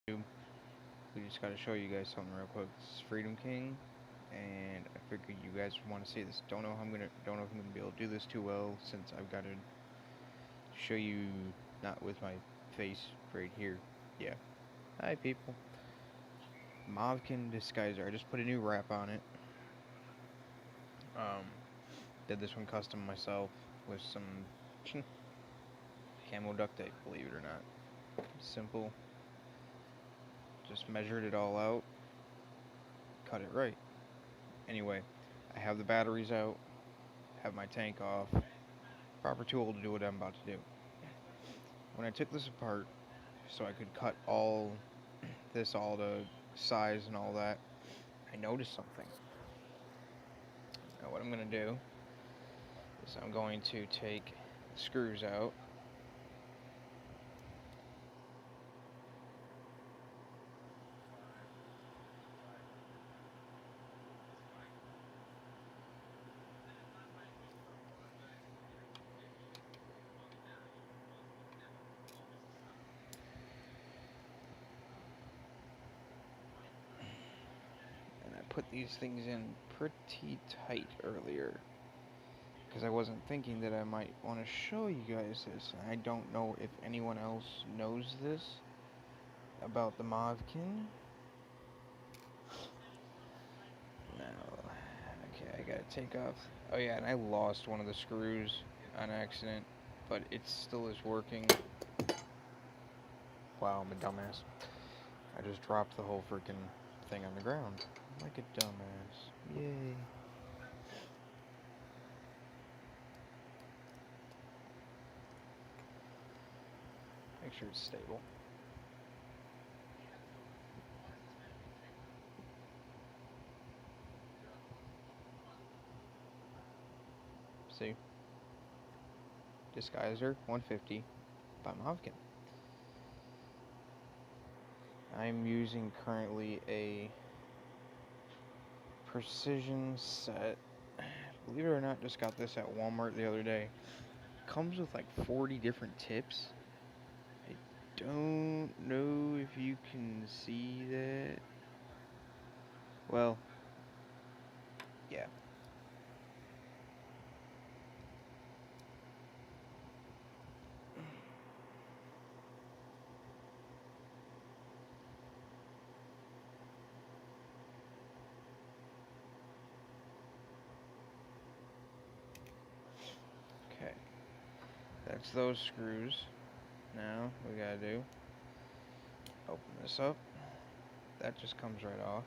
We just gotta show you guys something real quick. This is Freedom King, and I figured you guys want to see this. Don't know if I'm gonna be able to do this too well since I've got to show you not with my face right here. Yeah. Hi people. Movkin disguiser. I just put a new wrap on it. Um, did this one custom myself with some camo duct tape. Believe it or not. Simple. Just measured it all out. Cut it right. Anyway, I have the batteries out, have my tank off, proper tool to do what I'm about to do. When I took this apart, so I could cut all to size and all that, I noticed something. Now what I'm going to do is I'm going to take the screws out. And I put these things in pretty tight earlier, because I wasn't thinking that I might want to show you guys this. I don't know if anyone else knows this about the Movkin. Now, okay, I gotta take off. Oh yeah, and I lost one of the screws on accident, but it still is working. Wow, I'm a dumbass. I just dropped the whole freaking thing on the ground. Like a dumbass. Yay. Make sure it's stable. See? Disguiser 150 by Movkin. I'm using currently a precision set. Believe it or not, just got this at Walmart the other day. Comes with like 40 different tips. I don't know if you can see that. Well, yeah. Okay. That's those screws. Now, we gotta do, open this up. That just comes right off.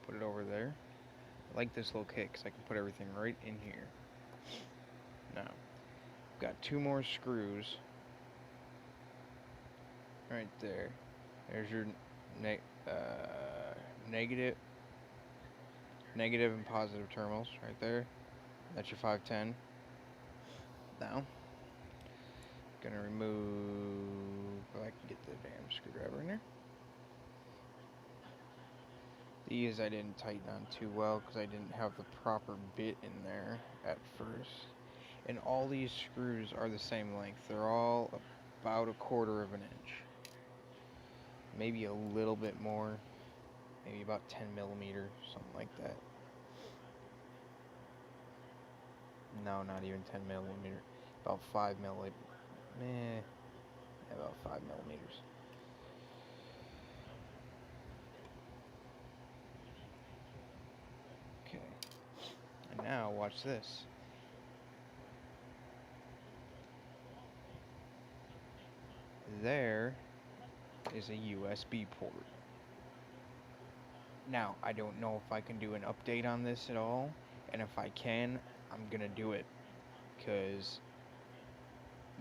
Put it over there. I like this little kit because I can put everything right in here. Now, got two more screws right there. There's your negative and positive terminals right there. That's your 510. Now, gonna remove, if I can get the damn screwdriver in there. These I didn't tighten on too well because I didn't have the proper bit in there at first. And all these screws are the same length. They're all about 1/4 of an inch. Maybe a little bit more. Maybe about 10 millimeters, something like that. No, not even 10 millimeters. About 5 millimeters. About 5 millimeters. Okay. And now watch this. There is a USB port. Now, I don't know if I can do an update on this at all, and if I can, I'm gonna do it, because,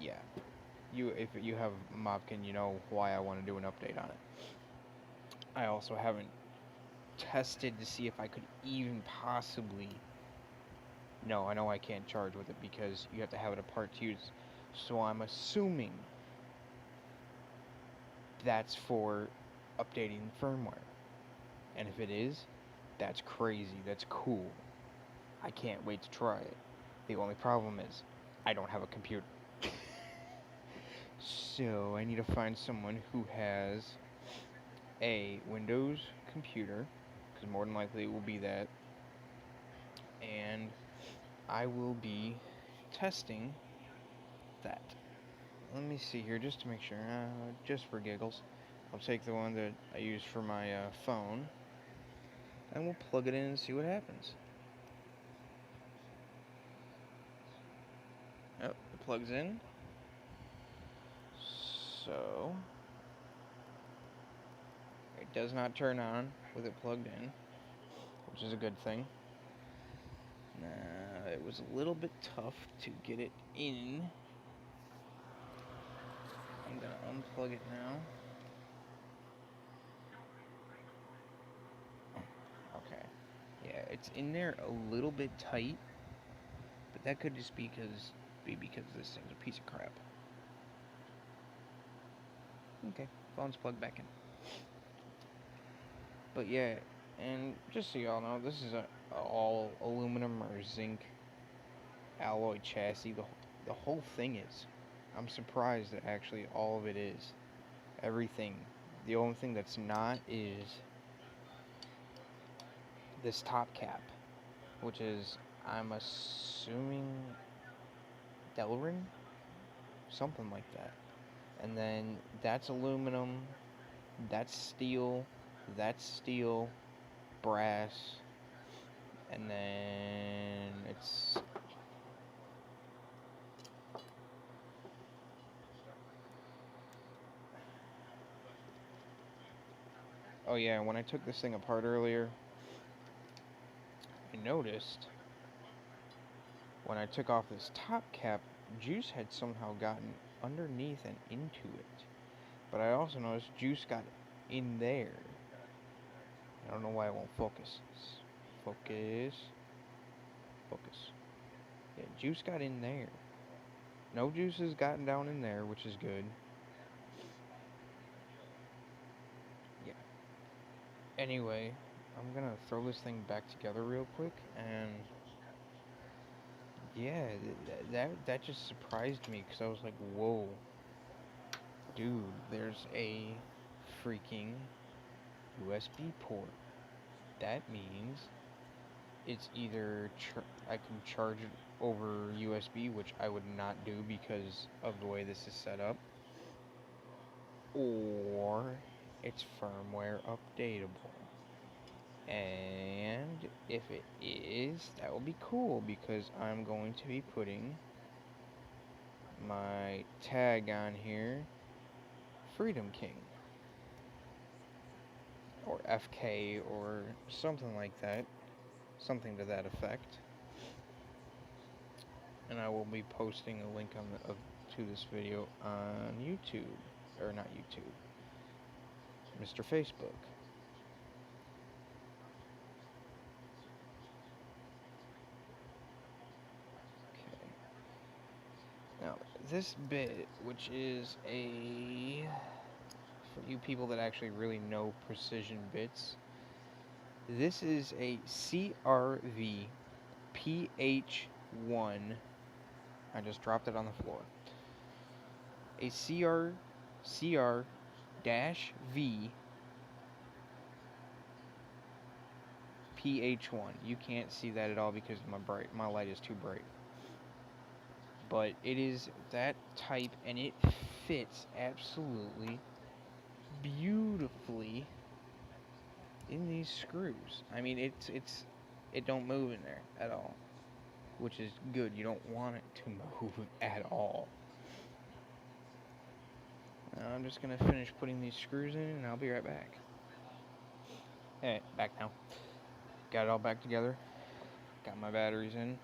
yeah, if you have Mopkin, you know why I want to do an update on it. I also haven't tested to see if I could even possibly, no, I know I can't charge with it because you have to have it apart to use, so I'm assuming that's for updating firmware. And if it is, that's crazy. That's cool. I can't wait to try it. The only problem is, I don't have a computer. So I need to find someone who has a Windows computer, because more than likely it will be that, and I will be testing that. Let me see here just to make sure, just for giggles. I'll take the one that I use for my phone, and we'll plug it in and see what happens. Oh, it plugs in. So, it does not turn on with it plugged in, which is a good thing. It was a little bit tough to get it in. I'm gonna unplug it now. Okay. Yeah, it's in there a little bit tight, but that could just be because this thing's a piece of crap. Okay, phone's plugged back in. But yeah, and just so y'all know, this is a all aluminum or zinc alloy chassis. The whole thing is. I'm surprised that actually all of it is. Everything. The only thing that's not is this top cap, which is, I'm assuming, Delrin? Something like that. And then that's aluminum, that's steel, brass, and then it's... Oh yeah, when I took this thing apart earlier, I noticed when I took off this top cap, juice had somehow gotten underneath and into it. But I also noticed juice got in there. I don't know why it won't focus. Focus. Yeah, juice got in there. No juice has gotten down in there, which is good. Yeah. Anyway, I'm gonna throw this thing back together real quick, and yeah, that just surprised me, because I was like, whoa, dude, there's a freaking USB port. That means it's either I can charge it over USB, which I would not do because of the way this is set up, or it's firmware updatable. And if it is, that will be cool, because I'm going to be putting my tag on here, Freedom King, or FK, or something like that, something to that effect. And I will be posting a link to this video on YouTube, or not YouTube, Mr. Facebook. Okay. Now, this bit, which is for you people that actually really know precision bits, this is a CRV PH1. I just dropped it on the floor. A CR-V PH1. You can't see that at all because my light is too bright. But it is that type, and it fits absolutely beautifully in these screws. I mean, it don't move in there at all, which is good. You don't want it to move at all. Now I'm just gonna finish putting these screws in, and I'll be right back. Hey, back now. Got it all back together. Got my batteries in,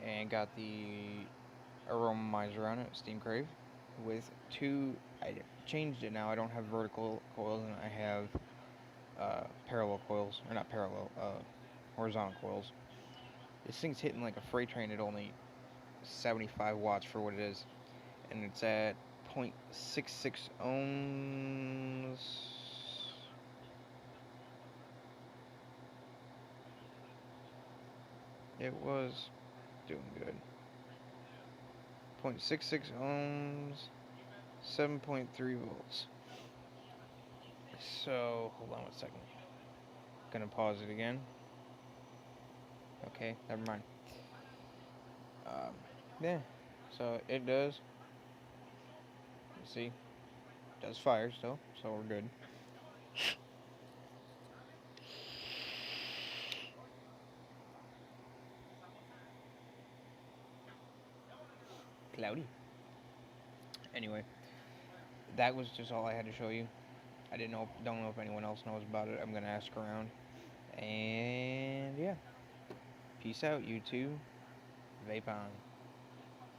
and got the aromizer on it, Steam Crave, with two. I changed it now. I don't have vertical coils, and I have parallel coils, or not parallel, horizontal coils. This thing's hitting like a freight train at only 75 watts for what it is, and it's at 0.66 ohms. It was doing good. 0.66 ohms, 7.3 volts. So, hold on 1 second. Gonna pause it again. Okay, never mind. Yeah, so it does. You see, does fire still, so we're good. Cloudy. Anyway, that was just all I had to show you. I don't know if anyone else knows about it. I'm gonna ask around. And yeah, peace out, you two. Vape on.